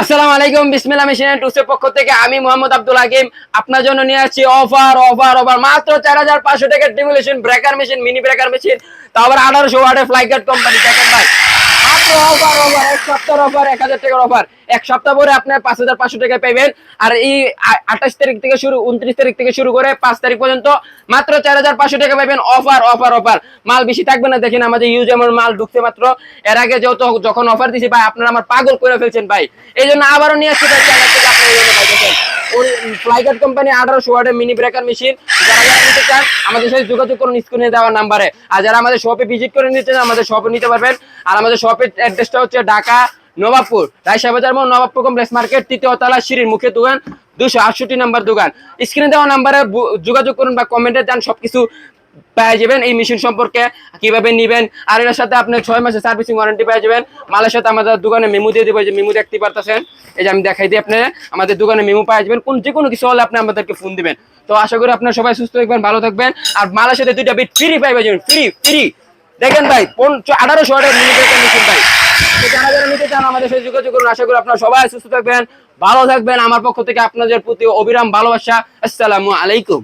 আসসালামু আলাইকুম, বিসমিল্লাহ মেশিন এন্ড টুলসের পক্ষ থেকে আমি মোহাম্মদ আব্দুল হাকিম আপনার জন্য নিয়ে আসছি অফার অফার অফার মাত্র 4500 টাকার demolition breaker machine, mini breaker machine, তাও আবার 1800 ওয়াটের ফ্লাই গার্ড কোম্পানি। দেখেন ভাই, মাত্র অফার অফার, এক সপ্তাহের অফার, 1000 টাকার অফার। এক সপ্তাহ পরে আপনি 5500 টাকায় পাবেন। আর এই 28 তারিখ থেকে শুরু, 29 তারিখ থেকে শুরু করে 5 তারিখ পর্যন্ত মাত্র 4500 টাকা পাবেন। অফার অফার অফার, মাল বেশি থাকবে না। দেখেন আমাদের ইউজ এমন মাল ঢুকছে মাত্র। এর আগে যেহেতু যখন অফার দিছি ভাই, আপনারা আমার পাগল করে ফেলছেন ভাই, এই জন্য আবারও নিয়ে আসছি ভাই চ্যানেল থেকে। আপনার এই জন্য ভাই দেখেন, ওই ফ্লাইগার্ড কোম্পানি 1800 ওয়াটের মিনি ব্রেকার মেশিন। যারা যারা নিতে চান আমাদের সাথে যোগাযোগ করুন স্ক্রিনে দেওয়া নাম্বারে। আর যারা আমাদের শপে ভিজিট করে নিতে চান আমাদের শপে নিতে পারবেন। আর আমাদের শপের অ্যাড্রেসটা হচ্ছে ঢাকা নবাবপুর, রায়শা বাজার মোড়, নবাবপুর কমপ্লেক্স মার্কেট, 3য় তলা, সিঁড়ির মুখে দোকান, 268 নম্বর দোকান। স্ক্রিনে দেওয়া নাম্বারে যোগাযোগ করুন বা কমেন্টে যান, সবকিছু পেয়ে যাবেন এই মেশিন সম্পর্কে কিভাবে নিবেন। আর এর সাথে আপনি 6 মাসের সার্ভিসিং ওয়ারেন্টি পেয়ে যাবেন। মালের সাথে আমাদের দোকানে মেমো দিয়ে দেবো, যে মেমো দেখতে পারতেছেন, এই যে আমি দেখাই দিই আপনারা, আমাদের দোকানে মেমো পেয়ে যাবেন। যে কোনো কিছু হলে আপনি আমাদেরকে ফোন দিবেন। তো আশা করি আপনারা সবাই সুস্থ থাকবেন, ভালো থাকবেন। আর মালের সাথে 2টা বিট ফ্রি পেয়ে যাবেন, ফ্রি ফ্রি। দেখেন ভাই, 1800 ওয়াটের মিনি ব্রেকার মেশিন ভাই। তো যারা যারা নিতে চান আমাদের সাথে যোগাযোগ করুন। আশা করি আপনারা সবাই সুস্থ থাকবেন, ভালো থাকবেন। আমার পক্ষ থেকে আপনাদের প্রতি অবিরাম ভালোবাসা। আসসালামু আলাইকুম।